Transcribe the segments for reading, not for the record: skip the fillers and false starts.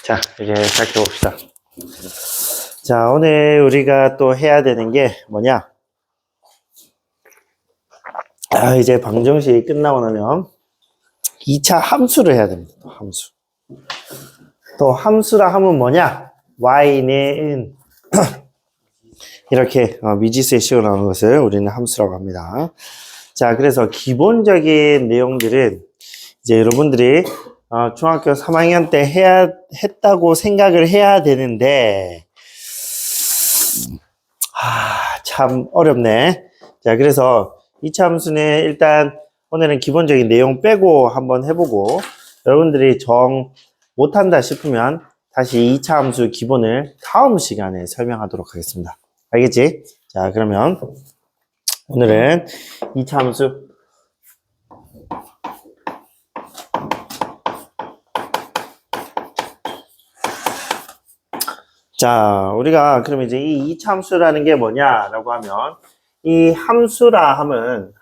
자, 이제 시작해 봅시다. 자, 오늘 우리가 또 해야 되는 게 뭐냐? 이제 방정식이 끝나고 나면 2차 함수를 해야 됩니다. 또 함수. 또 함수라 하면 뭐냐? y는 이렇게 미지수의 식으로 나오는 것을 우리는 함수라고 합니다. 자, 그래서 기본적인 내용들은 이제 여러분들이 중학교 3학년 때 했다고 생각을 해야 되는데, 참 어렵네. 자, 그래서 2차 함수는 일단 오늘은 기본적인 내용 빼고 한번 해보고, 여러분들이 정 못한다 싶으면 다시 2차 함수 기본을 다음 시간에 설명하도록 하겠습니다. 알겠지? 자, 그러면 오늘은 2차 함수 자, 우리가 그럼 이제 이 2차 함수라는 게 뭐냐라고 하면 이 함수라 함은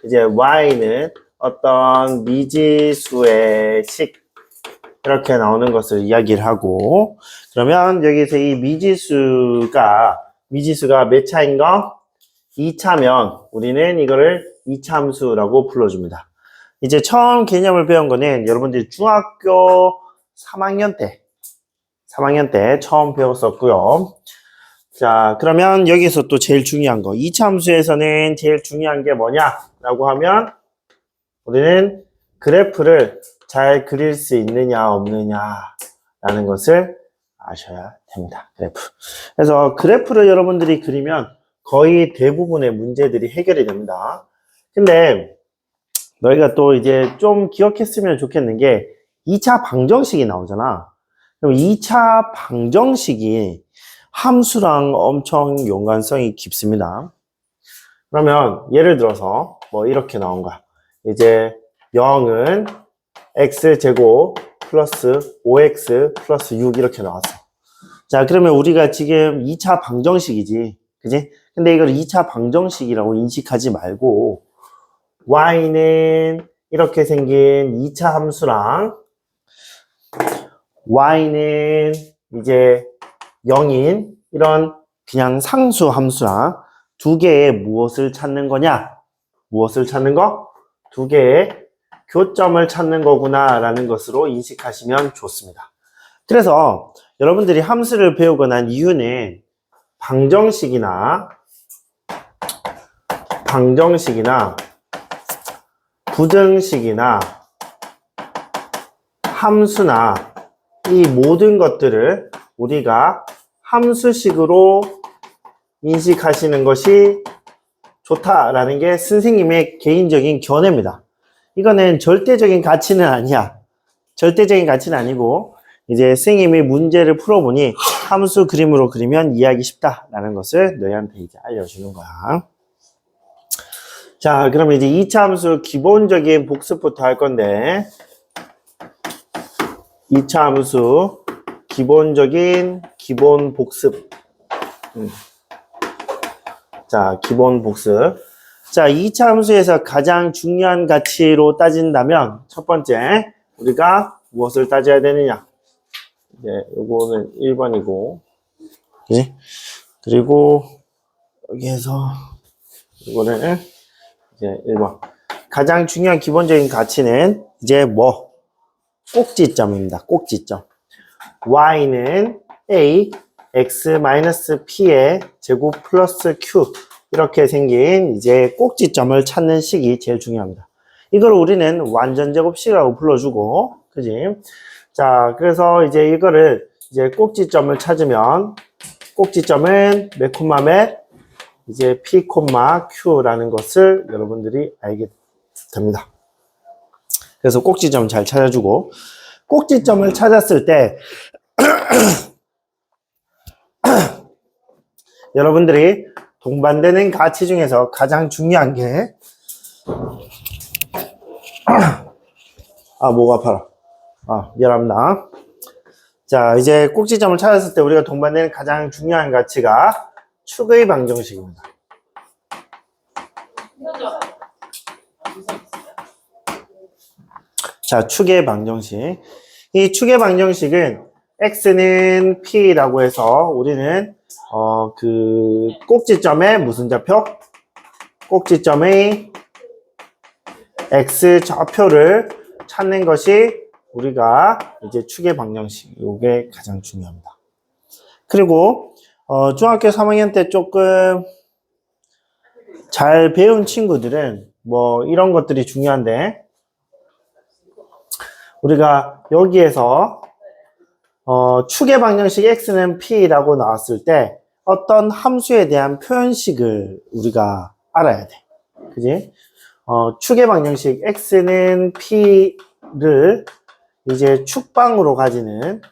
이제 y는 어떤 미지수의 식 이렇게 나오는 것을 이야기를 하고, 그러면 여기서 이 미지수가 몇 차인가? 2차면 우리는 이거를 2차 함수라고 불러줍니다. 이제 처음 개념을 배운 거는 여러분들이 중학교 3학년 때 처음 배웠었고요. 자, 그러면 여기서 또 제일 중요한 거, 2차 함수에서는 제일 중요한 게 뭐냐라고 하면 우리는 그래프를 잘 그릴 수 있느냐 없느냐라는 것을 아셔야 됩니다. 그래프. 그래서 그래프를 여러분들이 그리면 거의 대부분의 문제들이 해결이 됩니다. 근데 너희가 또 이제 좀 기억했으면 좋겠는 게 2차 방정식이 나오잖아. 그럼 2차 방정식이 함수랑 엄청 연관성이 깊습니다. 그러면 예를 들어서 뭐 이렇게 나온 거야. 이제 0은 x제곱 플러스 5x 플러스 6 이렇게 나왔어. 자, 그러면 우리가 지금 2차 방정식이지, 그지? 근데 이걸 2차 방정식이라고 인식하지 말고 y는 이렇게 생긴 2차 함수랑 y는 이제 0인 이런 그냥 상수 함수랑 두 개의 무엇을 찾는 거냐? 무엇을 찾는 거? 두 개의 교점을 찾는 거구나 라는 것으로 인식하시면 좋습니다. 그래서 여러분들이 함수를 배우고 난 이유는 방정식이나 부등식이나 함수나 이 모든 것들을 우리가 함수식으로 인식하시는 것이 좋다라는 게 선생님의 개인적인 견해입니다. 이거는 절대적인 가치는 아니야. 절대적인 가치는 아니고 이제 선생님이 문제를 풀어보니 함수 그림으로 그리면 이해하기 쉽다라는 것을 너희한테 이제 알려주는 거야. 자, 그러면 이제 2차 함수 기본적인 복습부터 할 건데, 2차 함수 기본적인 기본 복습. 자, 기본 복습. 자, 2차 함수에서 가장 중요한 가치로 따진다면 첫 번째 우리가 무엇을 따져야 되느냐? 이제 요거는 1번이고, 그지? 그리고 여기에서 이거는 이제 1번. 가장 중요한 기본적인 가치는 이제 뭐? 꼭지점입니다. 꼭지점. y는 a x-p의 제곱 플러스 q 이렇게 생긴 이제 꼭지점을 찾는 식이 제일 중요합니다. 이걸 우리는 완전 제곱식이라고 불러주고, 그지? 자, 그래서 이제 이거를 이제 꼭지점을 찾으면 꼭지점은 몇 콤마 몇? 이제 p 콤마 q라는 것을 여러분들이 알게 됩니다. 그래서 꼭지점 잘 찾아주고, 꼭지점을 찾았을 때 여러분들이 동반되는 가치 중에서 가장 중요한 게 목 아파라. 미안합니다. 자, 이제 꼭지점을 찾았을 때 우리가 동반되는 가장 중요한 가치가 축의 방정식입니다. 자, 축의 방정식. 이 축의 방정식은 x는 p라고 해서 우리는 그 꼭지점에 무슨 좌표? 꼭지점의 x 좌표를 찾는 것이 우리가 이제 축의 방정식. 이게 가장 중요합니다. 그리고 중학교 3학년 때 조금 잘 배운 친구들은 뭐 이런 것들이 중요한데, 우리가 여기에서 축의 방정식 x는 p라고 나왔을 때 어떤 함수에 대한 표현식을 우리가 알아야 돼. 그지? 축의 방정식 x는 p를 이제 축방으로 가지는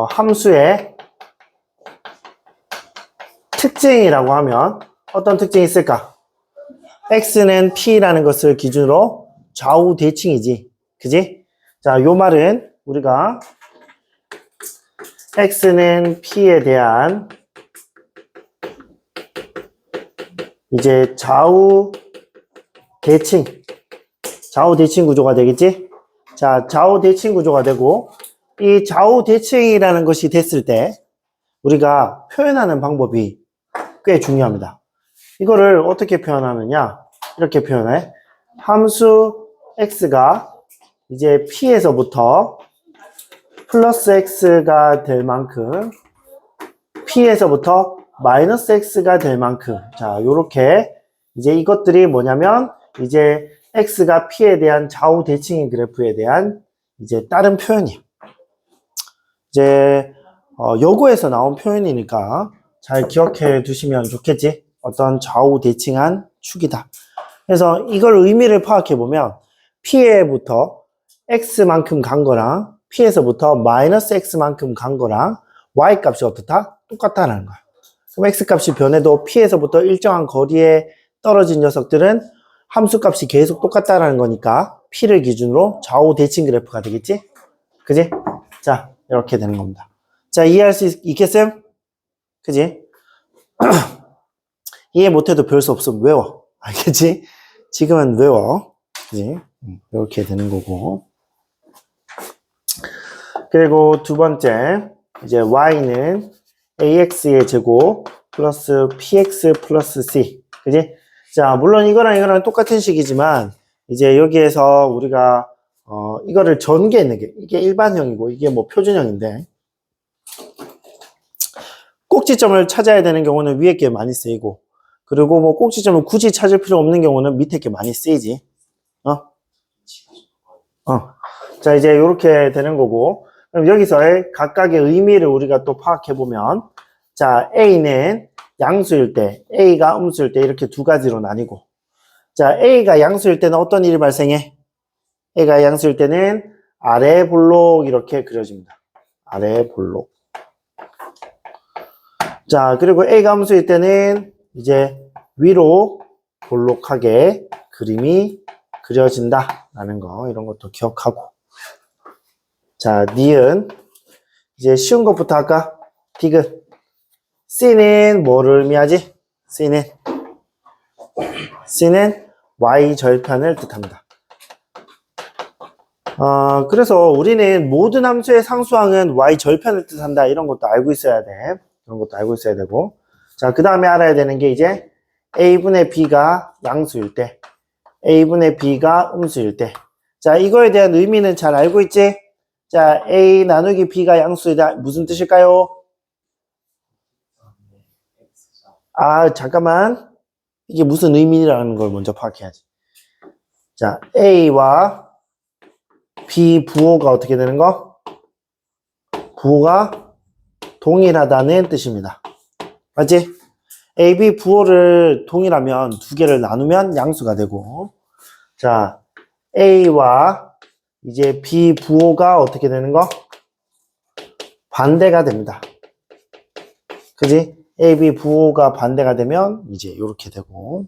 함수의 특징이라고 하면 어떤 특징이 있을까? x는 p라는 것을 기준으로 좌우 대칭이지. 그지? 자, 요 말은 우리가 x는 p에 대한 이제 좌우 대칭 구조가 되겠지? 자, 좌우 대칭 구조가 되고, 이 좌우 대칭이라는 것이 됐을 때 우리가 표현하는 방법이 꽤 중요합니다. 이거를 어떻게 표현하느냐? 이렇게 표현해. 함수 x가 이제 p에서부터 플러스 x가 될 만큼, p에서부터 마이너스 x가 될 만큼, 자, 요렇게 이제 이것들이 뭐냐면 이제 x가 p에 대한 좌우 대칭인 그래프에 대한 이제 다른 표현이에요. 이제 여고에서 나온 표현이니까 잘 기억해 두시면 좋겠지. 어떤 좌우 대칭한 축이다. 그래서 이걸 의미를 파악해 보면 p에부터 x만큼 간 거랑 p에서부터 마이너스 x만큼 간 거랑 y 값이 어떻다? 똑같다라는 거야. 그럼 x 값이 변해도 p에서부터 일정한 거리에 떨어진 녀석들은 함수 값이 계속 똑같다라는 거니까 p를 기준으로 좌우 대칭 그래프가 되겠지? 그지? 자, 이렇게 되는 겁니다. 자, 이해할 수 있겠어요? 그지? 이해 못해도 별 수 없으면 외워. 알겠지? 지금은 외워. 그지? 이렇게 되는 거고. 그리고 두 번째, 이제 y는 ax의 제곱 플러스 px 플러스 c. 그지? 자, 물론 이거랑 똑같은 식이지만, 이제 여기에서 우리가, 이거를 전개했는 게, 이게 일반형이고, 이게 뭐 표준형인데, 꼭지점을 찾아야 되는 경우는 위에 게 많이 쓰이고, 그리고 뭐 꼭지점을 굳이 찾을 필요 없는 경우는 밑에 게 많이 쓰이지. 자, 이제 이렇게 되는 거고, 그럼 여기서의 각각의 의미를 우리가 또 파악해보면, 자, A는 양수일 때, A가 음수일 때 이렇게 두 가지로 나뉘고, 자, A가 양수일 때는 어떤 일이 발생해? A가 양수일 때는 아래 볼록 이렇게 그려집니다. 아래 볼록. 자, 그리고 A가 음수일 때는 이제 위로 볼록하게 그림이 그려진다라는 거, 이런 것도 기억하고. 자, 니은. 이제 쉬운 것부터 할까? 디귿. C는 뭐를 의미하지? C는 Y 절편을 뜻합니다. 그래서 우리는 모든 함수의 상수항은 Y 절편을 뜻한다. 이런 것도 알고 있어야 돼. 이런 것도 알고 있어야 되고. 자, 그 다음에 알아야 되는 게 이제 A분의 B가 양수일 때, A분의 B가 음수일 때. 자, 이거에 대한 의미는 잘 알고 있지? 자, A 나누기 B가 양수이다. 무슨 뜻일까요? 아, 잠깐만. 이게 무슨 의미라는 걸 먼저 파악해야지. 자, A와 B 부호가 어떻게 되는 거? 부호가 동일하다는 뜻입니다. 맞지? A, B 부호를 동일하면 두 개를 나누면 양수가 되고, 자, A와 이제 B 부호가 어떻게 되는 거? 반대가 됩니다. 그지? A, B 부호가 반대가 되면 이제 이렇게 되고.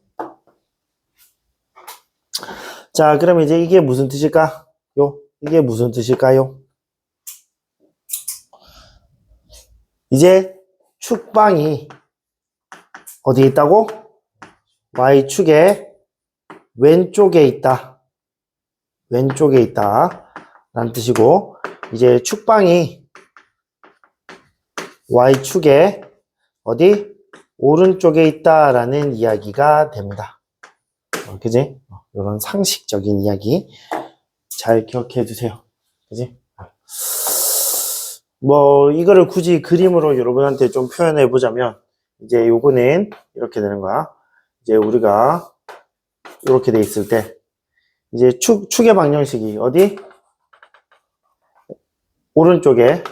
자, 그럼 이제 이게 무슨 뜻일까? 이게 무슨 뜻일까요? 이제 축방이 어디에 있다고? Y축에 왼쪽에 있다. 왼쪽에 있다. 라는 뜻이고, 이제 축방이 Y축에 어디? 오른쪽에 있다라는 이야기가 됩니다. 그지? 이런 상식적인 이야기 잘 기억해 두세요. 그지? 뭐, 이거를 굳이 그림으로 여러분한테 좀 표현해 보자면, 이제 요거는 이렇게 되는 거야. 이제 우리가 이렇게 돼 있을 때, 이제 축의 방정식이 어디? 오른쪽에,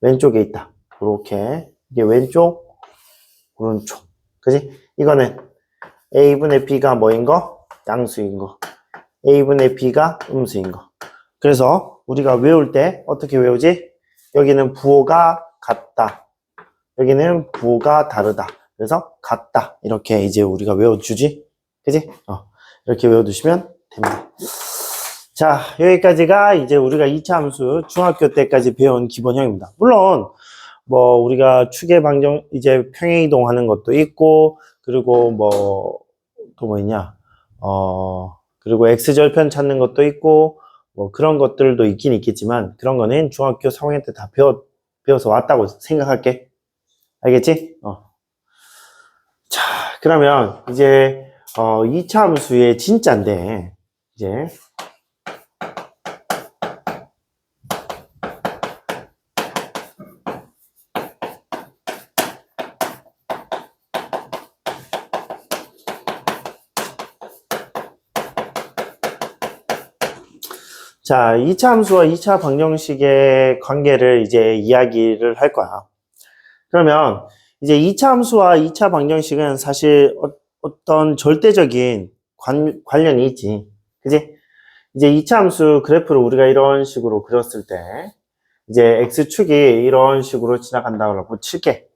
왼쪽에 있다. 이렇게. 이게 왼쪽, 오른쪽. 그지? 이거는 A분의 B가 뭐인 거? 양수인 거. A분의 B가 음수인 거. 그래서 우리가 외울 때 어떻게 외우지? 여기는 부호가 같다. 여기는 부호가 다르다. 그래서 같다. 이렇게 이제 우리가 외워주지. 그지? 이렇게 외워두시면 됩니다. 자, 여기까지가 이제 우리가 2차 함수 중학교 때까지 배운 기본형입니다. 물론 뭐 우리가 축의 방정 이제 평행이동하는 것도 있고, 그리고 뭐 또 뭐 있냐? 그리고 x절편 찾는 것도 있고, 뭐 그런 것들도 있긴 있겠지만, 그런 거는 중학교 3학년 때 다 배워서 왔다고 생각할게. 알겠지? 자, 그러면 이제 2차 함수의 진짜인데, 이제 자, 2차 함수와 2차 방정식의 관계를 이제 이야기를 할 거야. 그러면 이제 2차 함수와 2차 방정식은 사실 어떤 절대적인 관련이 있지. 그지? 이제 2차 함수 그래프를 우리가 이런 식으로 그렸을 때, 이제 x축이 이런 식으로 지나간다고 칠게.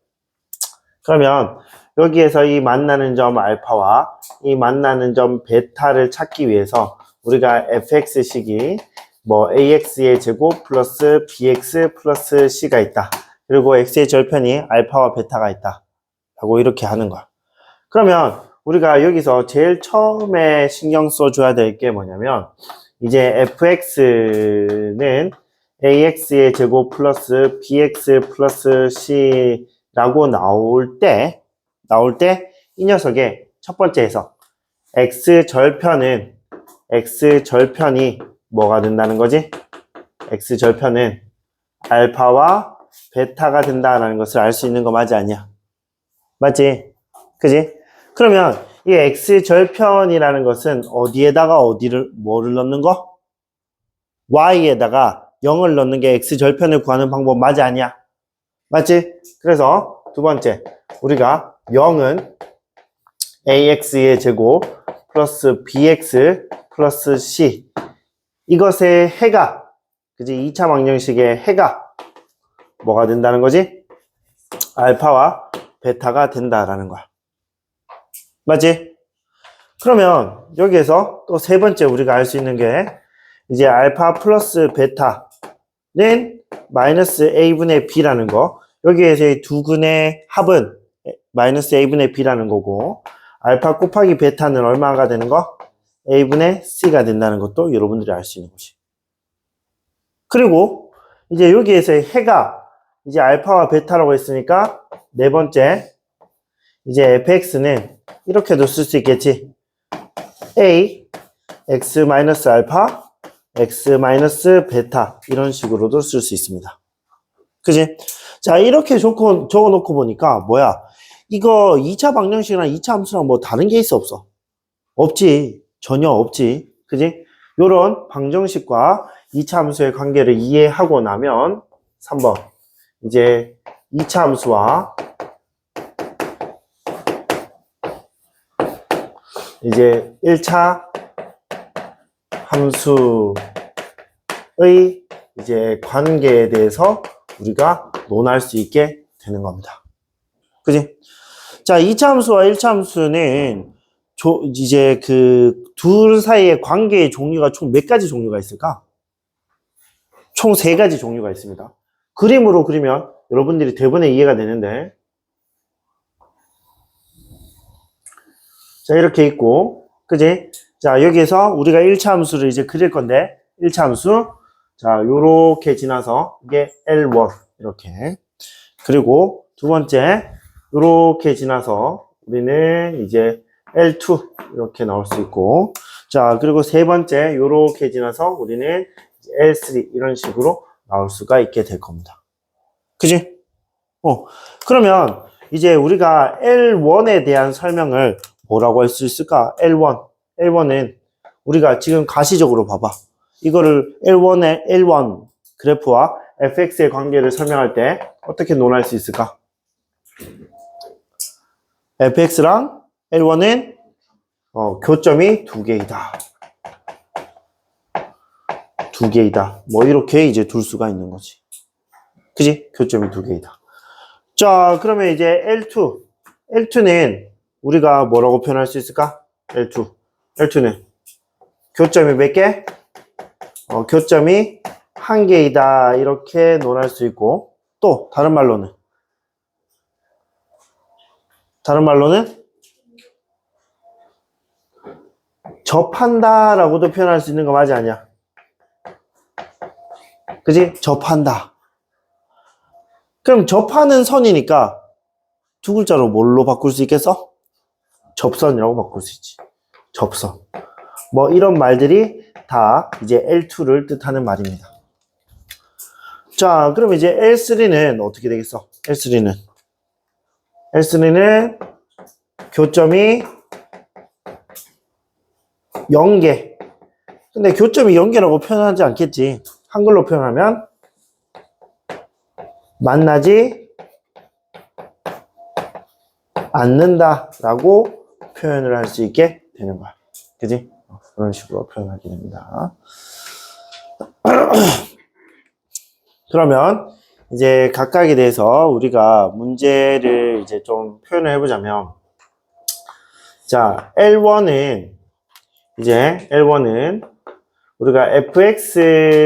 그러면 여기에서 이 만나는 점 알파와 이 만나는 점 베타를 찾기 위해서 우리가 fx식이 뭐 ax의 제곱 플러스 bx 플러스 c가 있다. 그리고 x의 절편이 알파와 베타가 있다. 라고 이렇게 하는 거야. 그러면 우리가 여기서 제일 처음에 신경 써줘야 될 게 뭐냐면, 이제 fx는 ax의 제곱 플러스 bx 플러스 c라고 나올 때 이 녀석의 첫 번째에서 x절편이 뭐가 된다는 거지? x절편은 알파와 베타가 된다라는 것을 알 수 있는 거 맞지 않냐? 맞지? 그지? 그러면 이 x절편이라는 것은 어디에다가 뭐를 넣는 거? y에다가 0을 넣는 게 x절편을 구하는 방법 맞지 않냐? 맞지? 그래서 두 번째, 우리가 0은 ax의 제곱 플러스 bx 플러스 c, 이것의 해가, 그지? 2차 방정식의 해가 뭐가 된다는 거지? 알파와 베타가 된다라는 거야. 맞지? 그러면 여기에서 또 세 번째 우리가 알 수 있는 게, 이제 알파 플러스 베타는 마이너스 a분의 b라는 거, 여기에서 이 두 근의 합은 마이너스 a분의 b라는 거고, 알파 곱하기 베타는 얼마가 되는 거? a분의 c가 된다는 것도 여러분들이 알 수 있는 것이. 그리고 이제 여기에서의 해가 이제 알파와 베타라고 했으니까 네 번째, 이제 fx는 이렇게도 쓸 수 있겠지. a x 마이너스 알파 x 마이너스 베타, 이런 식으로도 쓸 수 있습니다. 그지? 자, 이렇게 적어놓고 보니까 뭐야, 이거 2차 방정식이랑 2차 함수랑 뭐 다른 게 있어 없어? 없지. 전혀 없지. 그지? 요런 방정식과 2차 함수의 관계를 이해하고 나면 3번, 이제 2차 함수와 이제 1차 함수의 이제 관계에 대해서 우리가 논할 수 있게 되는 겁니다. 그지? 자, 2차 함수와 1차 함수는 이제 그 둘 사이의 관계의 종류가 총 몇 가지 종류가 있을까? 총 3가지 종류가 있습니다. 그림으로 그리면 여러분들이 대본에 이해가 되는데, 자, 이렇게 있고, 그지? 자, 여기에서 우리가 1차 함수를 이제 그릴 건데, 1차 함수. 자, 요렇게 지나서, 이게 L1. 이렇게. 그리고 두 번째, 요렇게 지나서, 우리는 이제 L2. 이렇게 나올 수 있고. 자, 그리고 세 번째, 요렇게 지나서, 우리는 L3. 이런 식으로 나올 수가 있게 될 겁니다. 그지? 그러면, 이제 우리가 L1에 대한 설명을 뭐라고 할 수 있을까? L1. L1은 우리가 지금 가시적으로 봐봐. 이거를 L1 그래프와 fx의 관계를 설명할 때 어떻게 논할 수 있을까? fx랑 L1은 교점이 두 개이다. 두 개이다. 뭐 이렇게 이제 둘 수가 있는 거지. 그지? 교점이 두 개이다. 자, 그러면 이제 L2. L2는 우리가 뭐라고 표현할 수 있을까? L2는 교점이 몇 개? 교점이 한 개이다. 이렇게 논할 수 있고, 또 다른 말로는 접한다 라고도 표현할 수 있는 거 맞지 않냐? 그지? 접한다. 그럼 접하는 선이니까 두 글자로 뭘로 바꿀 수 있겠어? 접선이라고 바꿀 수 있지. 접선. 뭐 이런 말들이 다 이제 L2를 뜻하는 말입니다. 자, 그럼 이제 L3는 어떻게 되겠어? L3는 교점이 0개. 근데 교점이 0개라고 표현하지 않겠지. 한글로 표현하면 만나지 않는다 라고 표현을 할 수 있게 되는 거야. 그지? 그런 식으로 표현하게 됩니다. 그러면 이제 각각에 대해서 우리가 문제를 이제 좀 표현을 해보자면, 자, L1은 우리가 fx가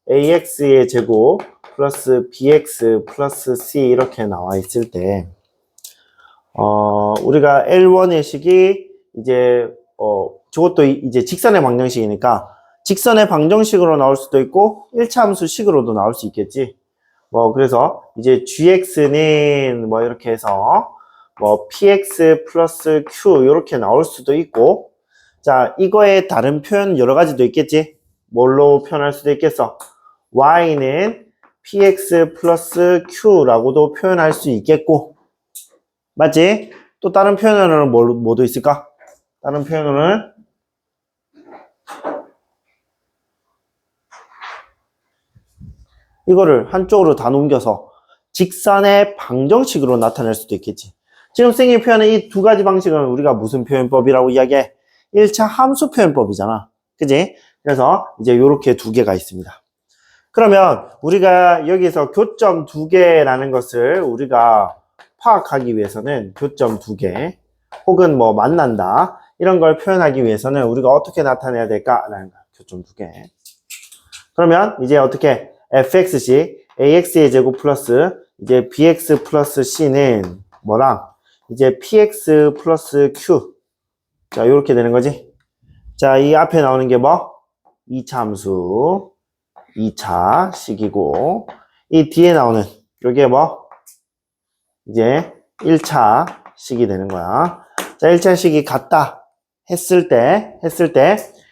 ax의 제곱 플러스 bx 플러스 c 이렇게 나와 있을 때, 우리가 L1의 식이 이제, 저것도 이제 직선의 방정식이니까 직선의 방정식으로 나올 수도 있고 1차 함수 식으로도 나올 수 있겠지. 뭐 그래서 이제 gx는 뭐 이렇게 해서 뭐 px 플러스 q 이렇게 나올 수도 있고, 자, 이거의 다른 표현 여러 가지도 있겠지. 뭘로 표현할 수도 있겠어? y는 px 플러스 q라고도 표현할 수 있겠고, 맞지? 또 다른 표현으로는 뭐도 있을까? 다른 표현으로는 이거를 한쪽으로 다 넘겨서 직선의 방정식으로 나타낼 수도 있겠지. 지금 쌤이 표현한 이 두 가지 방식은 우리가 무슨 표현법이라고 이야기해? 1차 함수 표현법이잖아. 그지? 그래서 이제 요렇게 두 개가 있습니다. 그러면 우리가 여기서 교점 두 개라는 것을 우리가 파악하기 위해서는 교점 두 개 혹은 뭐 만난다 이런 걸 표현하기 위해서는 우리가 어떻게 나타내야 될까라는 거야. 교점 두 개. 그러면 이제 어떻게 fx식 ax의 제곱 플러스 이제 bx 플러스 c는 뭐랑 이제 px 플러스 q. 자, 요렇게 되는 거지. 자, 이 앞에 나오는 게 뭐? 2차 함수 2차 식이고, 이 뒤에 나오는 요게 뭐? 이제 1차 식이 되는 거야. 자, 1차 식이 같다 했을 때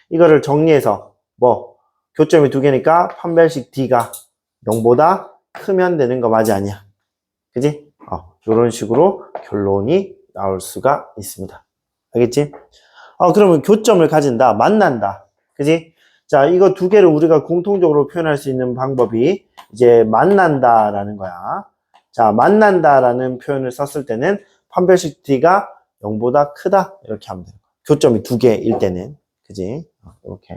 이거를 정리해서 뭐 교점이 두 개니까 판별식 D가 0보다 크면 되는 거 맞지 않냐? 그지? 이런 식으로 결론이 나올 수가 있습니다. 알겠지? 그러면 교점을 가진다, 만난다. 그지? 자, 이거 두 개를 우리가 공통적으로 표현할 수 있는 방법이 이제 만난다라는 거야. 자, 만난다라는 표현을 썼을 때는 판별식 D가 0보다 크다. 이렇게 하면 돼요. 교점이 두 개일 때는. 그지? 이렇게.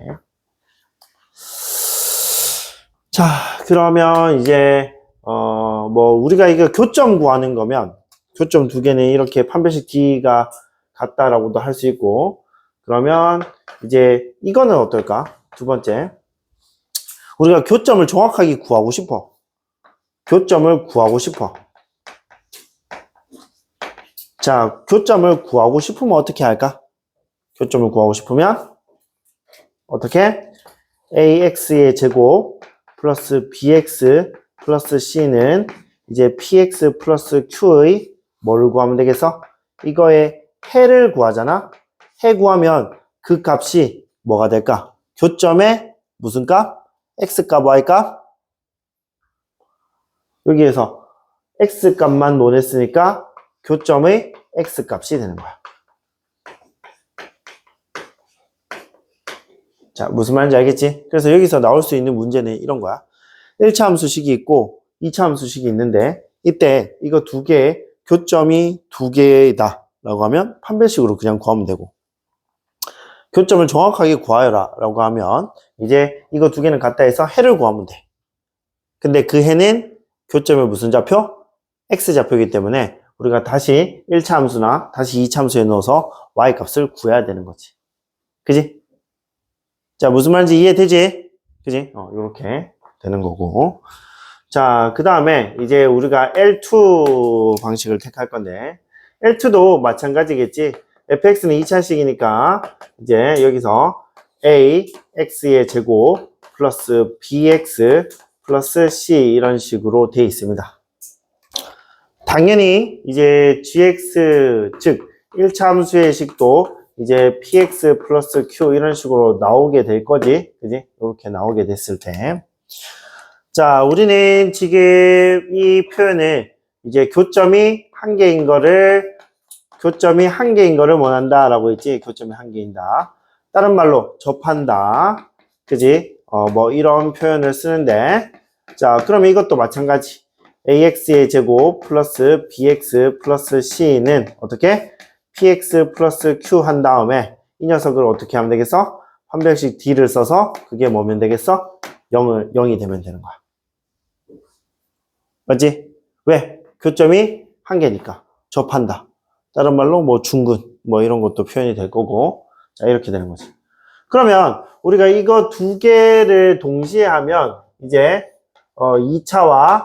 자, 그러면 이제, 뭐, 우리가 이거 교점 구하는 거면, 교점 두 개는 이렇게 판별식 D가 같다라고도 할 수 있고, 그러면 이제 이거는 어떨까? 두 번째. 우리가 교점을 정확하게 구하고 싶어. 자, 교점을 구하고 싶으면 어떻게 할까? 교점을 구하고 싶으면 어떻게? ax의 제곱 플러스 bx 플러스 c는 이제 px 플러스 q의 뭐를 구하면 되겠어? 이거의 해를 구하잖아. 해 구하면 그 값이 뭐가 될까? 교점의 무슨 값? x값, y값? 여기에서 x값만 논했으니까 교점의 x값이 되는 거야. 자, 무슨 말인지 알겠지? 그래서 여기서 나올 수 있는 문제는 이런 거야. 1차 함수식이 있고 2차 함수식이 있는데 이때 이거 두 개의 교점이 두 개다 라고 하면 판별식으로 그냥 구하면 되고, 교점을 정확하게 구하여라 라고 하면 이제 이거 두 개는 같다 해서 해를 구하면 돼. 근데 그 해는 교점의 무슨 좌표? x좌표이기 때문에 우리가 다시 1차 함수나 다시 2차 함수에 넣어서 y값을 구해야 되는 거지. 그지? 자, 무슨 말인지 이해되지? 그지? 요렇게 되는 거고. 자, 그 다음에 이제 우리가 L2 방식을 택할 건데, L2도 마찬가지겠지? fx는 2차식이니까, 이제 여기서 a, x의 제곱, 플러스 bx, 플러스 c 이런 식으로 돼 있습니다. 당연히 이제 gx, 즉 1차 함수의 식도 이제 px 플러스 q 이런 식으로 나오게 될 거지. 그지? 이렇게 나오게 됐을 때. 자, 우리는 지금 이 표현을 이제 교점이 한 개인 거를 원한다 라고 했지. 교점이 한 개인다. 다른 말로 접한다. 그지? 뭐 이런 표현을 쓰는데, 자, 그러면 이것도 마찬가지. ax의 제곱 플러스 bx 플러스 c는 어떻게? px 플러스 q 한 다음에 이 녀석을 어떻게 하면 되겠어? 판별식 d를 써서 그게 뭐면 되겠어? 0이 되면 되는 거야. 맞지? 왜? 교점이 한 개니까. 접한다. 다른 말로 뭐 중근, 뭐 이런 것도 표현이 될 거고. 자, 이렇게 되는 거지. 그러면 우리가 이거 두 개를 동시에 하면 이제 2차와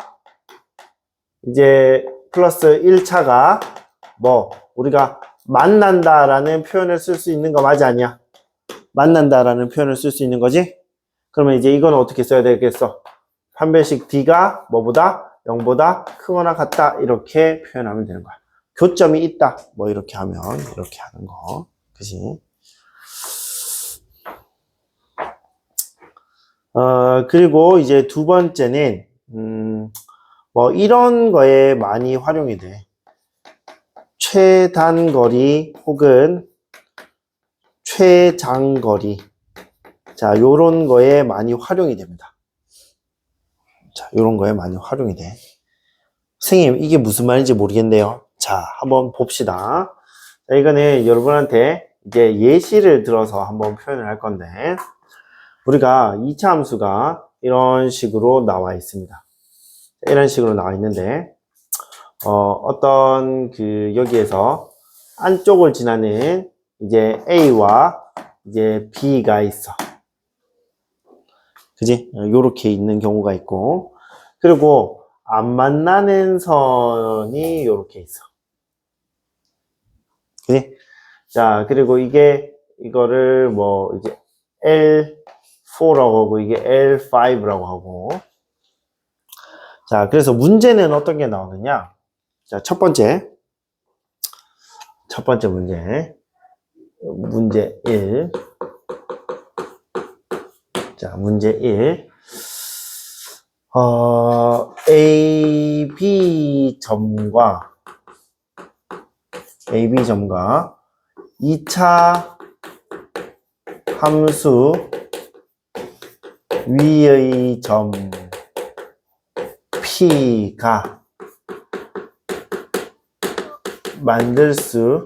이제 플러스 1차가 뭐 우리가 만난다라는 표현을 쓸 수 있는 거 맞지 않냐? 만난다라는 표현을 쓸 수 있는 거지? 그러면 이제 이건 어떻게 써야 되겠어? 판별식 D가 뭐보다? 0보다 크거나 같다 이렇게 표현하면 되는 거야. 교점이 있다 뭐 이렇게 하면 이렇게 하는 거. 그치? 그리고 이제 두 번째는 뭐 이런 거에 많이 활용이 돼. 최단거리 혹은 최장거리. 자, 요런 거에 많이 활용이 됩니다. 자, 요런 거에 많이 활용이 돼. 선생님, 이게 무슨 말인지 모르겠네요. 자, 한번 봅시다. 자, 이거는 여러분한테 이제 예시를 들어서 한번 표현을 할 건데, 우리가 2차 함수가 이런 식으로 나와 있습니다. 이런 식으로 나와 있는데, 어떤 여기에서 안쪽을 지나는 이제 A와 이제 B가 있어. 그지? 요렇게 있는 경우가 있고, 그리고 안 만나는 선이 요렇게 있어. 그지? 자, 그리고 이거를 뭐 이제 L4라고 하고, 이게 L5라고 하고. 자, 그래서 문제는 어떤 게 나오느냐? 자, 첫 번째 문제 1. 자, 문제 1. AB 점과 2차 함수 위의 점 P가 만들 수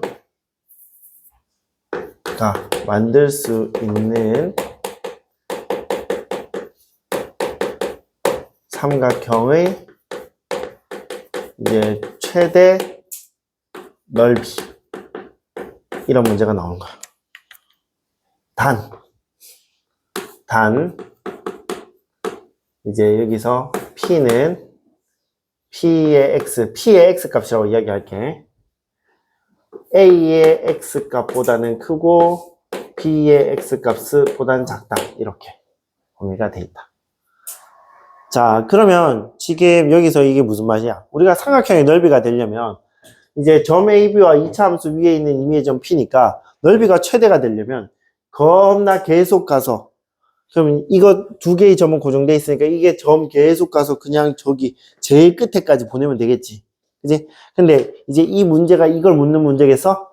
있는 삼각형의 이제 최대 넓이, 이런 문제가 나오는 거야. 단 이제 여기서 P는 P의 X 값이라고 이야기할게. A의 X 값보다는 크고 b의 x값보다는 작다. 이렇게 정리가 돼 있다. 자, 그러면 지금 여기서 이게 무슨 말이야? 우리가 삼각형의 넓이가 되려면 이제 점 AB와 2차 함수 위에 있는 임의의 점 P니까 넓이가 최대가 되려면 겁나 계속 가서, 그럼 이거 두 개의 점은 고정돼 있으니까 이게 점 계속 가서 그냥 저기 제일 끝에까지 보내면 되겠지. 그지? 근데 이제 이 문제가 이걸 묻는 문제겠어?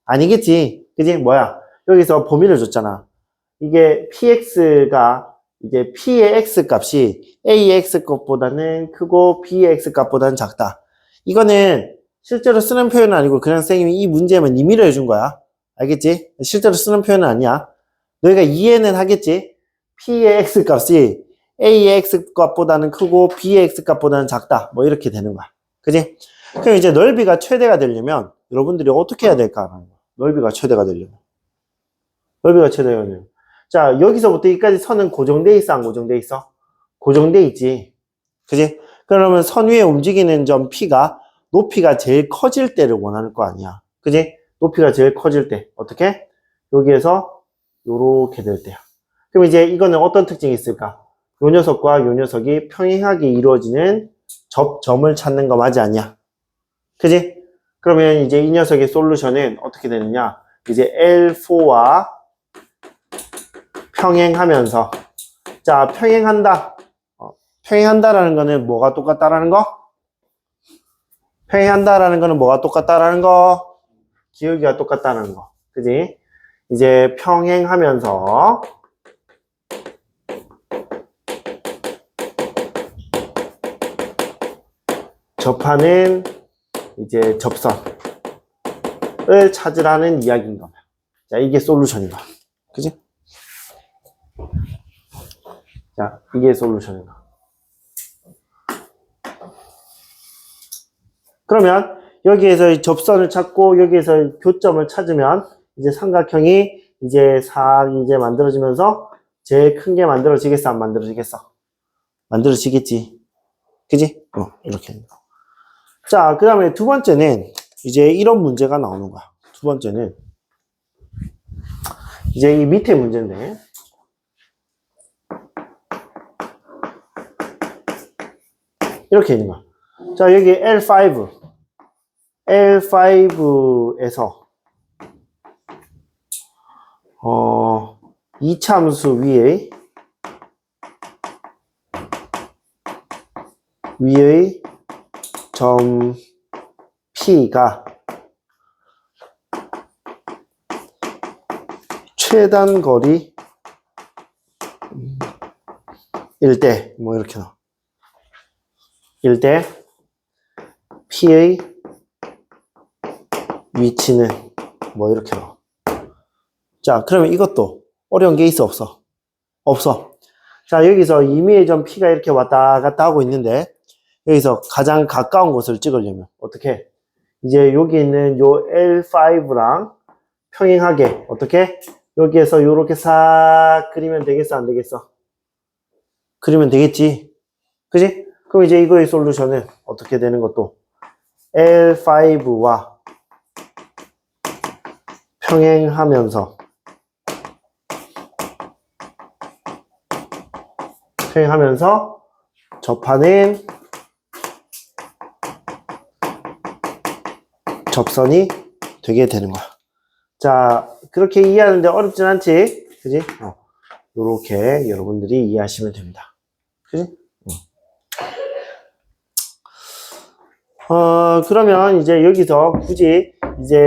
아니겠지. 그지? 뭐야? 여기서 범위를 줬잖아. 이게 px가 이제 p의 x 값이 a의 x 값보다는 크고 b의 x 값보다는 작다. 이거는 실제로 쓰는 표현은 아니고 그냥 선생님이 이 문제만 임의로 해준 거야. 알겠지? 실제로 쓰는 표현은 아니야. 너희가 이해는 하겠지? p의 x 값이 a의 x 값보다는 크고 b의 x 값보다는 작다. 뭐 이렇게 되는 거야. 그지? 그럼 이제 넓이가 최대가 되려면 여러분들이 어떻게 해야 될까? 넓이가 최대가 되려면. 넓이가 최대가 되려면. 자, 여기서부터 여기까지 선은 고정돼 있어, 안 고정돼 있어? 고정돼 있지. 그지? 그러면 선 위에 움직이는 점 P가 높이가 제일 커질 때를 원하는 거 아니야. 그지? 높이가 제일 커질 때. 어떻게? 여기에서 요렇게 될 때야. 그럼 이제 이거는 어떤 특징이 있을까? 요 녀석과 요 녀석이 평행하게 이루어지는 접점을 찾는 거 맞지 않냐? 그지? 그러면 이제 이 녀석의 솔루션은 어떻게 되느냐? 이제 L4와 평행하면서, 자, 평행한다. 평행한다라는 거는 뭐가 똑같다라는 거? 평행한다라는 거는 뭐가 똑같다라는 거? 기울기가 똑같다는 거. 그지? 이제 평행하면서 접하는 이제 접선을 찾으라는 이야기인 거야. 자, 이게 솔루션인 거야. 그지? 자, 이게 솔루션인 거야. 그러면 여기에서 접선을 찾고 여기에서 교점을 찾으면 이제 삼각형이 이제 싹 이제 만들어지면서 제일 큰 게 만들어지겠어, 안 만들어지겠어? 만들어지겠지. 그지? 이렇게. 자, 그 다음에 두 번째는 이제 이런 문제가 나오는 거야. 두 번째는 이제 이 밑에 문제인데, 이렇게 있는 거야. 자, 여기 L5에서 이차함수 위의 점 P가 최단 거리 일 때, 뭐 이렇게 나와. 일 때 P의 위치는 뭐 이렇게 나와. 자, 그러면 이것도 어려운 게 있어, 없어? 없어. 자, 여기서 임의의 점 P가 이렇게 왔다 갔다 하고 있는데 여기서 가장 가까운 곳을 찍으려면 어떻게? 이제 여기 있는 요 L5랑 평행하게 어떻게? 여기에서 요렇게 싹 그리면 되겠어, 안 되겠어? 그리면 되겠지. 그지? 그럼 이제 이거의 솔루션은 어떻게 되는 것도 L5와 평행하면서 접하는 접선이 되게 되는 거야. 자, 그렇게 이해하는데 어렵진 않지? 그지? 요렇게 여러분들이 이해하시면 됩니다. 그지? 그러면 이제 여기서 굳이 이제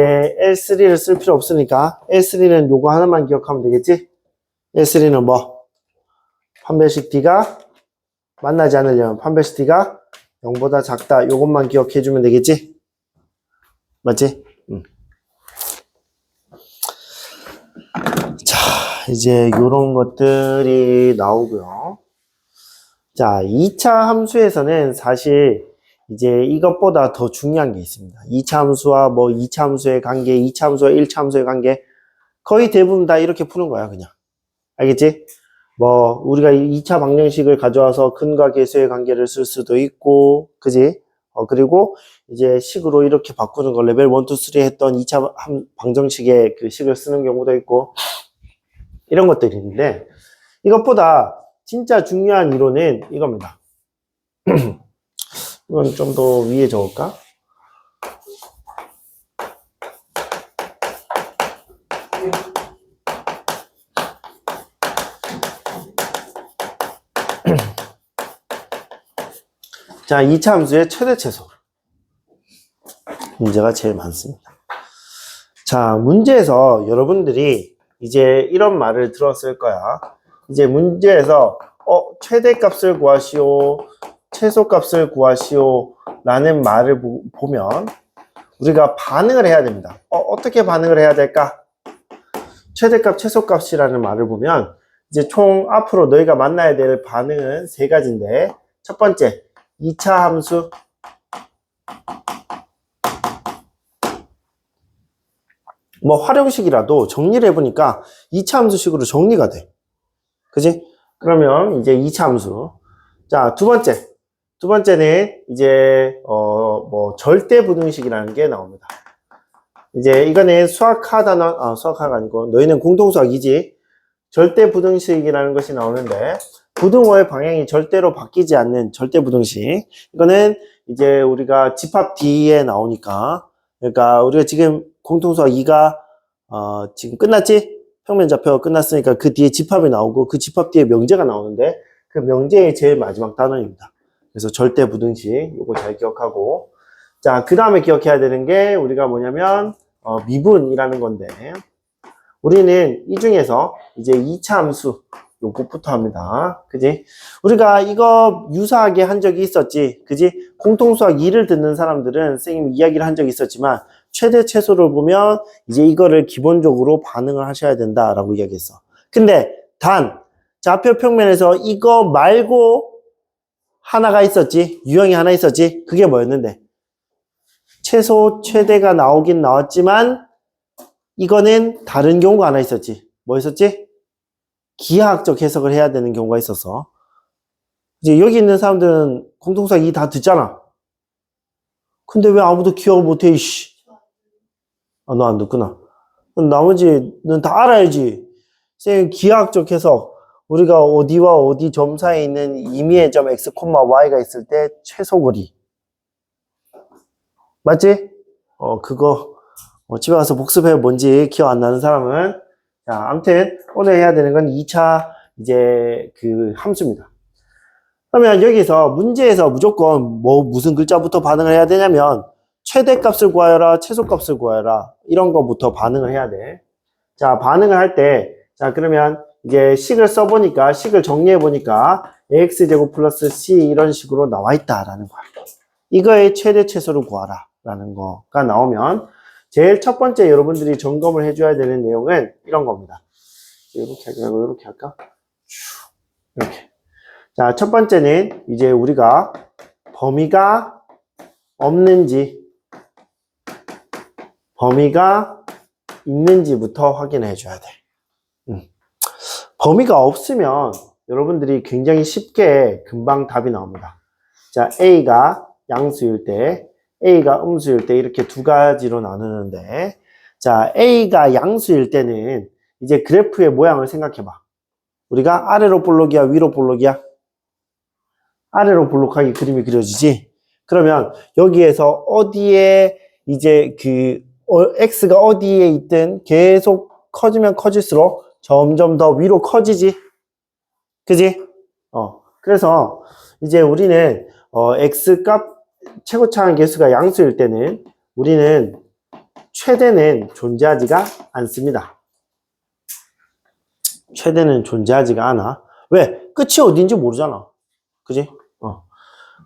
L3를 쓸 필요 없으니까 L3는 요거 하나만 기억하면 되겠지? L3는 뭐? 판별식 D가 만나지 않으려면 판별식 D가 0보다 작다. 요것만 기억해주면 되겠지? 맞지? 자, 이제 요런 것들이 나오고요. 자, 2차 함수에서는 사실 이제 이것보다 더 중요한 게 있습니다. 2차 함수와 뭐 2차 함수의 관계, 2차 함수와 1차 함수의 관계 거의 대부분 다 이렇게 푸는 거야, 그냥. 알겠지? 뭐 우리가 2차 방정식을 가져와서 근과 계수의 관계를 쓸 수도 있고, 그지? 그리고 이제 식으로 이렇게 바꾸는 거 레벨 1, 2, 3 했던 2차 방정식의 그 식을 쓰는 경우도 있고, 이런 것들이 있는데, 이것보다 진짜 중요한 이론은 이겁니다. 이건 좀 더 위에 적을까? 자, 이차 함수의 최대 최소. 문제가 제일 많습니다. 자, 문제에서 여러분들이 이제 이런 말을 들었을 거야. 이제 문제에서 최대값을 구하시오, 최소값을 구하시오 라는 말을 보면 우리가 반응을 해야 됩니다. 어떻게 반응을 해야 될까? 최대값, 최소값이라는 말을 보면 이제 총 앞으로 너희가 만나야 될 반응은 세 가지인데, 첫 번째, 2차 함수. 뭐 활용식이라도 정리를 해보니까 2차 함수식으로 정리가 돼. 그지? 그러면 이제 2차 함수. 자, 두 번째는 이제 뭐 절대 부등식이라는 게 나옵니다. 이제 이거는 수학하가 아니고 너희는 공통수학이지. 절대 부등식이라는 것이 나오는데, 부등호의 방향이 절대로 바뀌지 않는 절대 부등식. 이거는 이제 우리가 집합 D에 나오니까, 그러니까 우리가 지금 공통수학 2가 지금 끝났지? 평면좌표가 끝났으니까 그 뒤에 집합이 나오고 그 집합 뒤에 명제가 나오는데, 그 명제의 제일 마지막 단원입니다. 그래서 절대 부등식, 요거 잘 기억하고. 자, 그 다음에 기억해야 되는 게 우리가 뭐냐면 미분이라는 건데, 우리는 이 중에서 이제 2차 함수 요것부터 합니다. 그지? 우리가 이거 유사하게 한 적이 있었지. 그지? 공통수학 2를 듣는 사람들은 선생님 이야기를 한 적이 있었지만, 최대 최소를 보면 이제 이거를 기본적으로 반응을 하셔야 된다라고 이야기했어. 근데 단 좌표 평면에서 이거 말고 하나가 있었지. 유형이 하나 있었지. 그게 뭐였는데? 최소, 최대가 나오긴 나왔지만 이거는 다른 경우가 하나 있었지. 뭐 있었지? 기하학적 해석을 해야 되는 경우가 있었어. 이제 여기 있는 사람들은 공통수학 2 다 듣잖아. 근데 왜 아무도 기억을 못해, 이씨. 너 안 듣구나. 나머지는 다 알아야지. 선생님, 기하학적 해석. 우리가 어디와 어디 점 사이에 있는 임의의 점 x, y가 있을 때 최소거리. 맞지? 그거 집에 가서 복습해. 뭔지 기억 안 나는 사람은. 자, 아무튼 오늘 해야 되는 건 2차 이제 그 함수입니다. 그러면 여기서 문제에서 무조건 무슨 글자부터 반응을 해야 되냐면, 최대값을 구하여라, 최소값을 구하여라, 이런 거부터 반응을 해야 돼. 자, 반응을 할 때, 자, 그러면 이제 식을 써보니까, 식을 정리해보니까 ax제곱 플러스 c 이런 식으로 나와 있다라는 거야. 이거의 최대 최소를 구하라 라는 거가 나오면, 제일 첫 번째 여러분들이 점검을 해줘야 되는 내용은 이런 겁니다. 이렇게 할까? 이렇게 할까? 이렇게. 자, 첫 번째는 이제 우리가 범위가 없는지, 범위가 있는지부터 확인해 줘야 돼. 범위가 없으면 여러분들이 굉장히 쉽게 금방 답이 나옵니다. 자, A가 양수일 때, A가 음수일 때 이렇게 두 가지로 나누는데, 자, A가 양수일 때는 이제 그래프의 모양을 생각해 봐. 우리가 아래로 볼록이야, 위로 볼록이야? 아래로 볼록하게 그림이 그려지지? 그러면 여기에서 어디에 이제 X가 어디에 있든 계속 커지면 커질수록 점점 더 위로 커지지? 그지? 그래서 이제 우리는 X값 최고차항 개수가 양수일 때는 우리는 최대는 존재하지가 않습니다. 최대는 존재하지가 않아. 왜? 끝이 어딘지 모르잖아. 그지?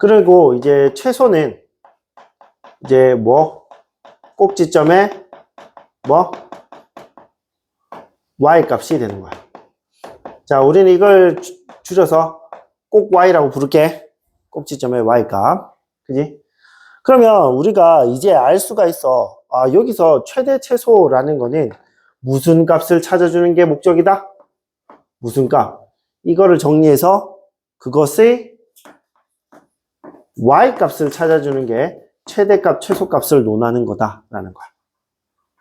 그리고 이제 최소는 이제 꼭지점에 y 값이 되는 거야. 자, 우리는 이걸 줄여서 꼭 y라고 부를게. 꼭지점에 y 값. 그지? 그러면 우리가 이제 알 수가 있어. 여기서 최대 최소라는 거는 무슨 값을 찾아주는 게 목적이다? 무슨 값? 이거를 정리해서 그것의 y 값을 찾아주는 게 최대값, 최소값을 논하는 거다라는 거야.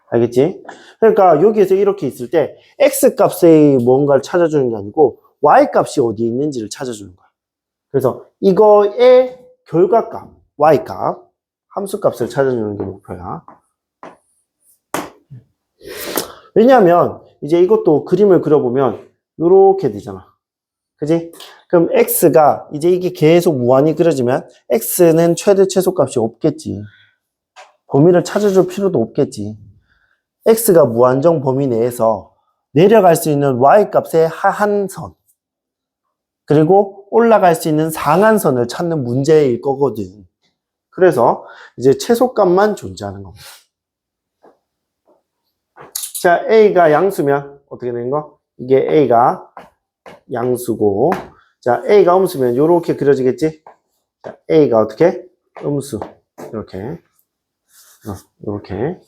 알겠지? 그러니까 여기에서 이렇게 있을 때 x 값의 뭔가를 찾아주는 게 아니고 y 값이 어디에 있는지를 찾아주는 거야. 그래서 이거의 결과값, y 값, 함수 값을 찾아주는 게 목표야. 왜냐하면 이제 이것도 그림을 그려보면 이렇게 되잖아. 그지? 그럼 x가 이제 이게 계속 무한히 그려지면 x는 최대 최소값이 없겠지. 범위를 찾아줄 필요도 없겠지. x가 무한정 범위 내에서 내려갈 수 있는 y값의 하한선 그리고 올라갈 수 있는 상한선을 찾는 문제일 거거든. 그래서 이제 최소값만 존재하는 겁니다. 자, a가 양수면 어떻게 되는 거? 이게 a가 양수고, 자, a가 음수면 이렇게 그려지겠지? 자, a가 어떻게? 음수. 이렇게. 이렇게.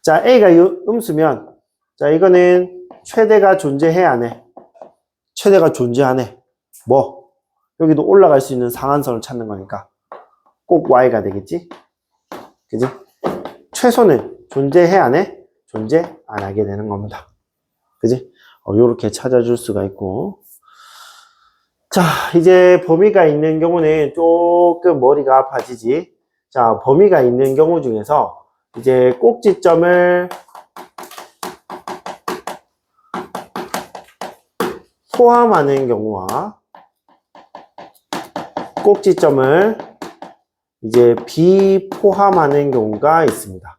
자, a가 음수면, 자, 이거는 최대가 존재해, 안 해? 최대가 존재하네. 뭐? 여기도 올라갈 수 있는 상한선을 찾는 거니까 꼭 y가 되겠지? 그지? 최소는 존재해, 안 해? 존재 안 하게 되는 겁니다. 그지? 요렇게 찾아줄 수가 있고. 자, 이제 범위가 있는 경우는 조금 머리가 아파지지. 자, 범위가 있는 경우 중에서 이제 꼭지점을 포함하는 경우와 꼭지점을 이제 비포함하는 경우가 있습니다.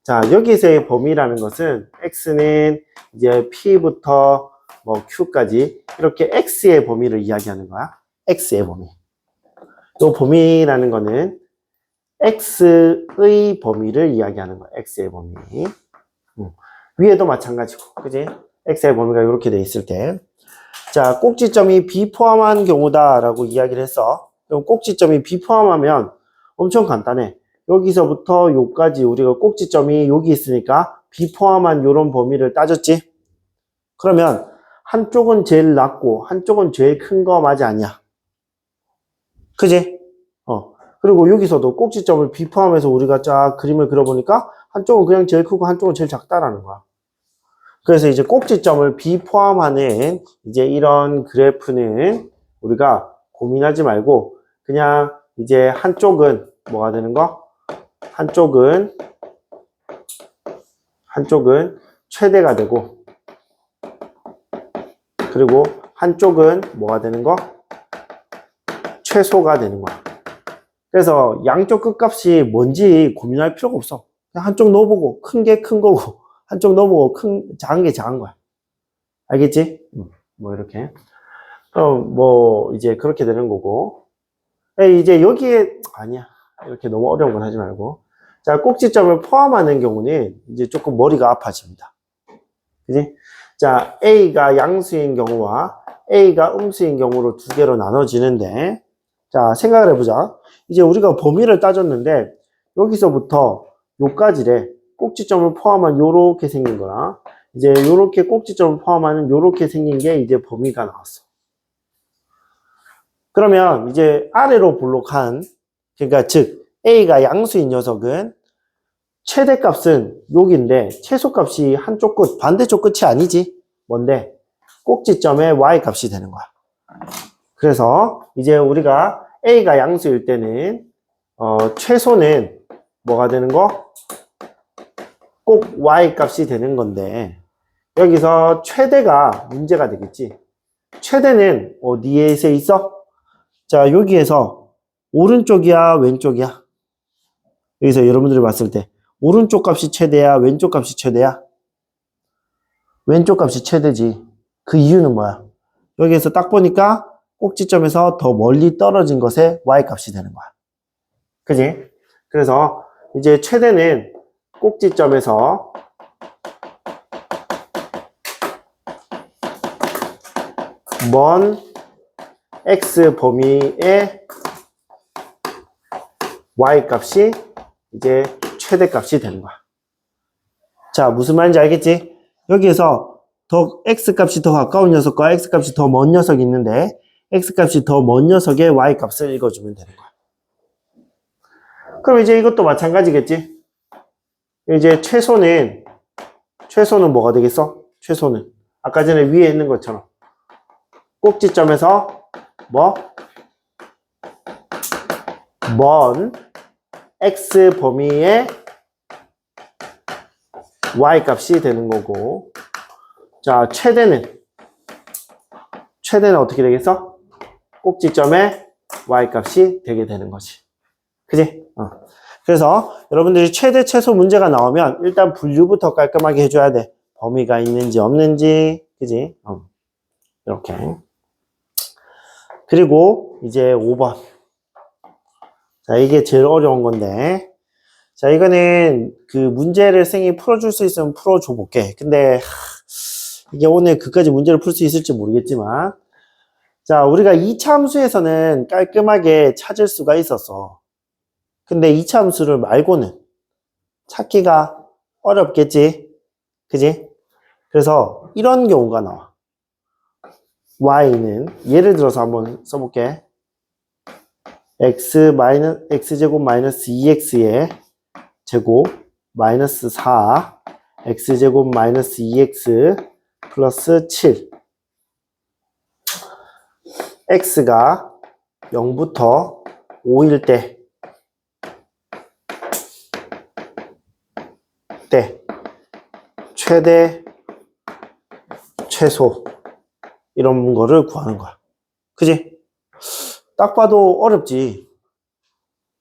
자, 여기서의 범위라는 것은 x는 이제 p부터 뭐 q까지 이렇게 x의 범위를 이야기하는 거야. x의 범위. 이 범위라는 거는 x의 범위를 이야기하는 거야. x의 범위. 위에도 마찬가지고, 그지? x의 범위가 이렇게 돼 있을 때, 자, 꼭지점이 비포함한 경우다라고 이야기를 했어. 그럼 꼭지점이 비포함하면 엄청 간단해. 여기서부터 요까지 우리가 꼭지점이 여기 있으니까 비포함한 요런 범위를 따졌지? 그러면 한쪽은 제일 낮고 한쪽은 제일 큰 거 맞지 않냐? 그지? 그리고 여기서도 꼭지점을 비포함해서 우리가 쫙 그림을 그려보니까 한쪽은 그냥 제일 크고 한쪽은 제일 작다라는 거야. 그래서 이제 꼭지점을 비포함하는 이제 이런 그래프는 우리가 고민하지 말고 그냥 이제 한쪽은 뭐가 되는 거? 한쪽은 최대가 되고 그리고 한쪽은 뭐가 되는 거? 최소가 되는 거야. 그래서 양쪽 끝값이 뭔지 고민할 필요가 없어. 그냥 한쪽 넣어보고 큰 게 큰 거고 한쪽 넣어보고 작은 게 작은 거야. 알겠지? 뭐 이렇게. 뭐 이제 그렇게 되는 거고. 이제 여기에 아니야. 이렇게 너무 어려운 건 하지 말고. 자, 꼭지점을 포함하는 경우는 이제 조금 머리가 아파집니다. 그지? 자, A가 양수인 경우와 A가 음수인 경우로 두 개로 나눠지는데, 자, 생각을 해보자. 이제 우리가 범위를 따졌는데, 여기서부터 요까지래. 꼭지점을 포함한 요렇게 생긴 거랑, 이제 요렇게 꼭지점을 포함하는 요렇게 생긴 게 이제 범위가 나왔어. 그러면 이제 아래로 볼록한, 그러니까 즉, A가 양수인 녀석은 최대값은 여기인데 최소값이 한쪽 끝, 반대쪽 끝이 아니지. 뭔데? 꼭지점의 y값이 되는 거야. 그래서 이제 우리가 A가 양수일 때는 최소는 뭐가 되는 거? 꼭 y값이 되는 건데 여기서 최대가 문제가 되겠지. 최대는 어디에 있어? 자, 여기에서 오른쪽이야, 왼쪽이야? 여기서 여러분들이 봤을 때 오른쪽 값이 최대야, 왼쪽 값이 최대야? 왼쪽 값이 최대지. 그 이유는 뭐야? 여기에서 딱 보니까 꼭지점에서 더 멀리 떨어진 것의 y값이 되는 거야. 그지? 그래서 이제 최대는 꼭지점에서 먼 x 범위의 y값이 이제 최대값이 되는 거야. 자, 무슨 말인지 알겠지? 여기에서 더 x값이 더 가까운 녀석과 x값이 더 먼 녀석이 있는데 x값이 더 먼 녀석의 y값을 읽어주면 되는 거야. 그럼 이제 이것도 마찬가지겠지? 이제 최소는 뭐가 되겠어? 최소는 아까 전에 위에 있는 것처럼 꼭지점에서 먼 x 범위의 y 값이 되는 거고, 자, 최대는 어떻게 되겠어? 꼭지점의 y 값이 되게 되는 거지. 그지? 그래서 여러분들이 최대 최소 문제가 나오면 일단 분류부터 깔끔하게 해줘야 돼. 범위가 있는지 없는지. 그지? 이렇게. 그리고 이제 5번. 자, 이게 제일 어려운 건데. 자, 이거는 그 문제를 쌤이 풀어줄 수 있으면 풀어줘 볼게. 근데 이게 오늘 그까지 문제를 풀 수 있을지 모르겠지만, 자, 우리가 2차 함수에서는 깔끔하게 찾을 수가 있었어. 근데 2차 함수를 말고는 찾기가 어렵겠지. 그지? 그래서 이런 경우가 나와. y는 예를 들어서 한번 써볼게. x제곱 마이너스 2x의 제곱 마이너스 4 x제곱 마이너스 2x 플러스 7 x가 0부터 5일 때 최대 최소 이런 거를 구하는 거야. 그지? 딱 봐도 어렵지.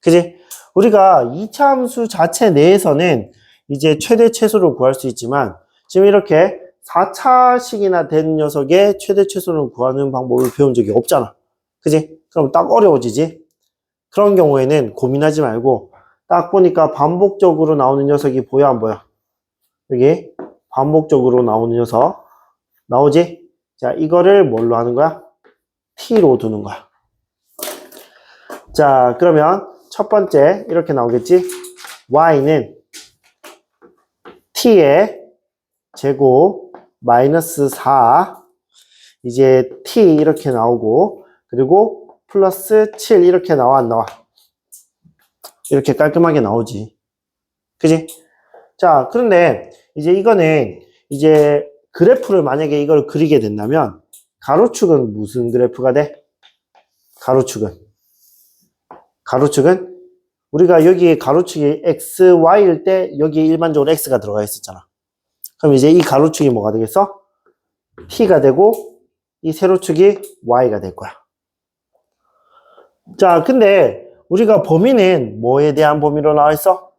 그지? 우리가 2차 함수 자체 내에서는 이제 최대 최소를 구할 수 있지만 지금 이렇게 4차식이나 된 녀석의 최대 최소를 구하는 방법을 배운 적이 없잖아. 그지? 그럼 딱 어려워지지? 그런 경우에는 고민하지 말고 딱 보니까 반복적으로 나오는 녀석이 보여 안 보여? 여기 반복적으로 나오는 녀석 나오지? 자, 이거를 뭘로 하는 거야? t로 두는 거야. 자, 그러면 첫 번째 이렇게 나오겠지? y는 t의 제곱 마이너스 4 이제 t 이렇게 나오고 그리고 플러스 7 이렇게 나와 안 나와? 이렇게 깔끔하게 나오지. 그지? 자, 그런데 이제 이거는 이제 그래프를 만약에 이걸 그리게 된다면 가로축은 무슨 그래프가 돼? 가로축은 우리가 여기에 가로축이 x, y일 때 여기에 일반적으로 x가 들어가 있었잖아. 그럼 이제 이 가로축이 뭐가 되겠어? t가 되고 이 세로축이 y가 될 거야. 자, 근데 우리가 범위는 뭐에 대한 범위로 나와 있어?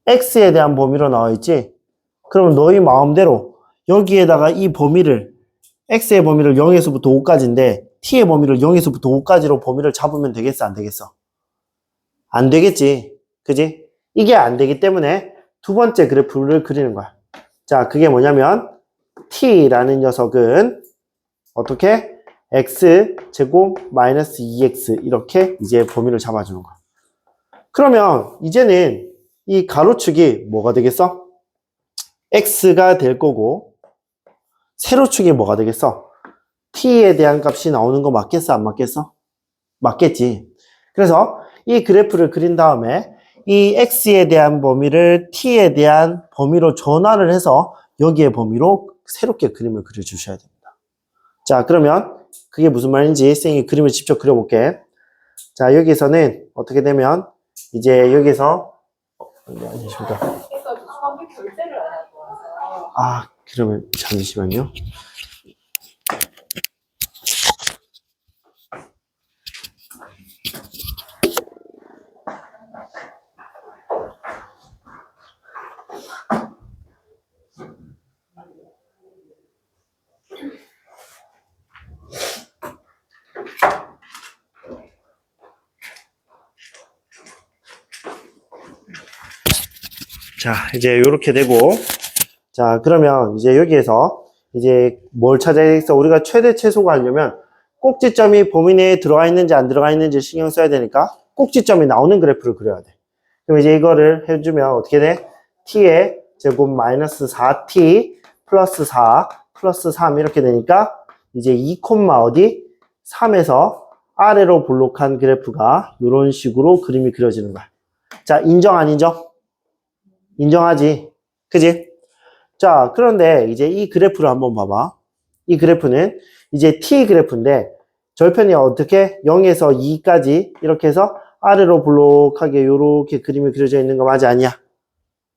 x에 대한 범위로 나와 있지? 그러면 너희 마음대로 여기에다가 이 범위를 x의 범위를 0에서부터 5까지인데 t의 범위를 0에서부터 5까지로 범위를 잡으면 되겠어? 안 되겠어? 안 되겠지. 그지? 이게 안 되기 때문에 두 번째 그래프를 그리는 거야. 자, 그게 뭐냐면 t라는 녀석은 어떻게? x 제곱 마이너스 2x 이렇게 이제 범위를 잡아주는 거야. 그러면 이제는 이 가로축이 뭐가 되겠어? x가 될 거고 세로축이 뭐가 되겠어? t에 대한 값이 나오는 거 맞겠어? 안 맞겠어? 맞겠지. 그래서 이 그래프를 그린 다음에 이 x에 대한 범위를 t에 대한 범위로 전환을 해서 여기에 범위로 새롭게 그림을 그려주셔야 됩니다. 자, 그러면 그게 무슨 말인지 쌤이 그림을 직접 그려볼게. 자, 여기서는 어떻게 되면 이제 여기서 안녕하십니까. 그래서 수학이 결제를 안 하고 와서. 아, 그러면 잠시만요. 자, 이제 이렇게 되고, 자, 그러면 이제 여기에서 이제 뭘 찾아야겠어? 우리가 최대 최소가 하려면 꼭지점이 범위 내에 들어가 있는지 안 들어가 있는지 신경 써야 되니까 꼭지점이 나오는 그래프를 그려야 돼. 그럼 이제 이거를 해주면 어떻게 돼? t의 제곱 마이너스 4t 플러스 4 플러스 3 이렇게 되니까 이제 2, 어디? 3에서 아래로 볼록한 그래프가 이런 식으로 그림이 그려지는 거야. 자, 인정 안 인정? 인정하지? 그지? 자, 그런데 이제 이 그래프를 한번 봐봐. 이 그래프는 이제 T 그래프인데 절편이 어떻게 0에서 2까지 이렇게 해서 아래로 볼록하게 이렇게 그림이 그려져 있는 거 맞지 않냐?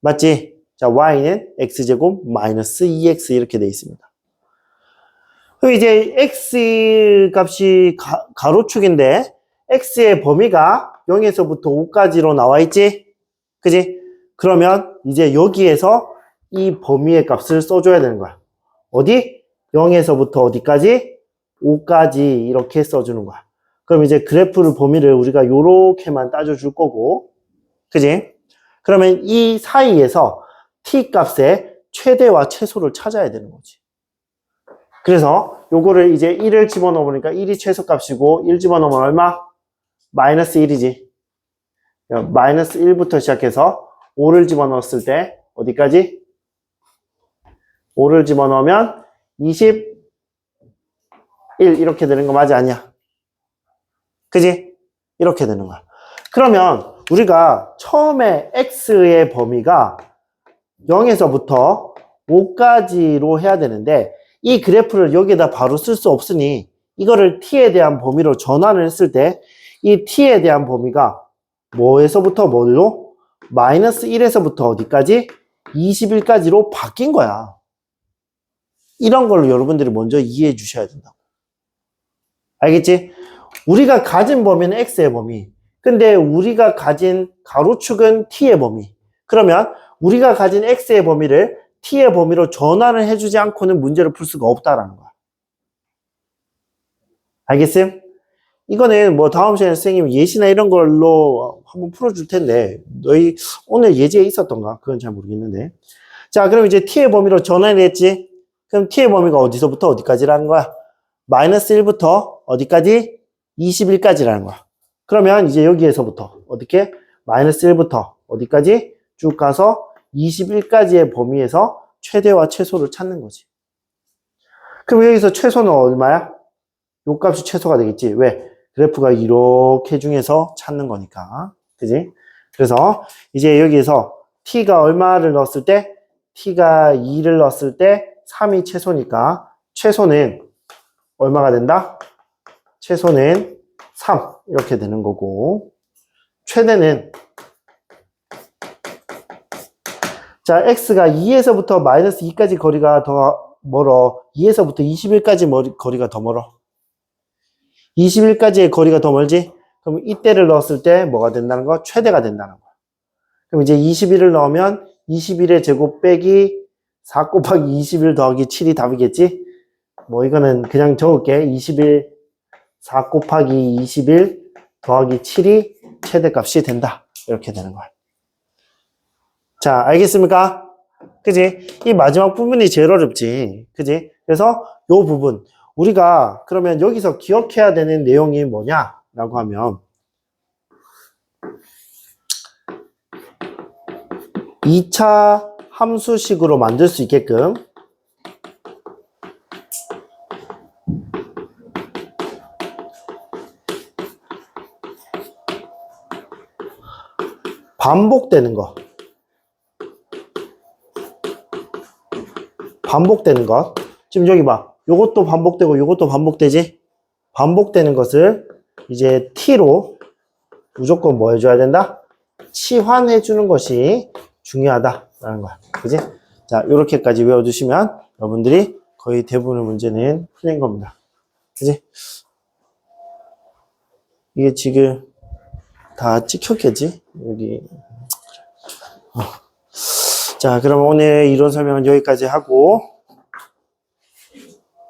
맞지? 자, y는 x제곱 마이너스 2x 이렇게 돼 있습니다. 그럼 이제 x 값이 가로축인데 x의 범위가 0에서부터 5까지로 나와 있지? 그지? 그러면 이제 여기에서 이 범위의 값을 써줘야 되는 거야. 어디? 0에서부터 어디까지? 5까지 이렇게 써주는 거야. 그럼 이제 그래프를 범위를 우리가 요렇게만 따져줄 거고, 그지? 그러면 이 사이에서 t 값의 최대와 최소를 찾아야 되는 거지. 그래서 요거를 이제 1을 집어넣어 보니까 1이 최소값이고 1 집어넣으면 얼마? 마이너스 1이지. 마이너스 1부터 시작해서 5를 집어넣었을 때 어디까지? 5를 집어넣으면 21 이렇게 되는 거 맞지 않냐? 그지? 이렇게 되는 거야. 그러면 우리가 처음에 x의 범위가 0에서부터 5까지로 해야 되는데 이 그래프를 여기에다 바로 쓸 수 없으니 이거를 t에 대한 범위로 전환을 했을 때 이 t에 대한 범위가 뭐에서부터 뭘로? 마이너스 1에서부터 어디까지? 21까지로 바뀐 거야. 이런 걸로 여러분들이 먼저 이해해 주셔야 된다고. 알겠지? 우리가 가진 범위는 x의 범위. 근데 우리가 가진 가로축은 t의 범위. 그러면 우리가 가진 x의 범위를 t의 범위로 전환을 해주지 않고는 문제를 풀 수가 없다라는 거야. 알겠어요? 이거는 뭐 다음 시간에 선생님이 예시나 이런 걸로 한번 풀어줄 텐데 너희 오늘 예제에 있었던가? 그건 잘 모르겠는데. 자, 그럼 이제 t의 범위로 전환을 했지? 그럼 t의 범위가 어디서부터 어디까지라는 거야? 마이너스 1부터 어디까지? 21까지라는 거야. 그러면 이제 여기에서부터 어떻게? 마이너스 1부터 어디까지? 쭉 가서 21까지의 범위에서 최대와 최소를 찾는 거지. 그럼 여기서 최소는 얼마야? 요 값이 최소가 되겠지. 왜? 그래프가 이렇게 중에서 찾는 거니까. 그지? 그래서 이제 여기에서 t가 얼마를 넣었을 때? t가 2를 넣었을 때 3이 최소니까 최소는 얼마가 된다? 최소는 3 이렇게 되는 거고 최대는 자 x가 2에서부터 마이너스 2까지 거리가 더 멀어 2에서부터 21까지 거리가 더 멀어 21까지의 거리가 더 멀지? 그럼 이때를 넣었을 때 뭐가 된다는 거? 최대가 된다는 거야. 그럼 이제 21을 넣으면 21의 제곱 빼기 4 곱하기 21 더하기 7이 답이겠지? 뭐 이거는 그냥 적을게. 21, 4 곱하기 21 더하기 7이 최대값이 된다. 이렇게 되는 거야. 자, 알겠습니까? 그지? 이 마지막 부분이 제일 어렵지. 그지? 그래서 요 부분. 우리가 그러면 여기서 기억해야 되는 내용이 뭐냐라고 하면 2차 함수식으로 만들 수 있게끔 반복되는 거. 반복되는 것. 지금 여기 봐. 요것도 반복되고 요것도 반복되지? 반복되는 것을 이제 t로 무조건 뭐 해줘야 된다? 치환해 주는 것이 중요하다라는 거야. 그지? 자, 요렇게까지 외워두시면 여러분들이 거의 대부분의 문제는 풀린 겁니다. 그지? 이게 지금 다 찍혔겠지? 여기. 자, 그럼 오늘 이론 설명은 여기까지 하고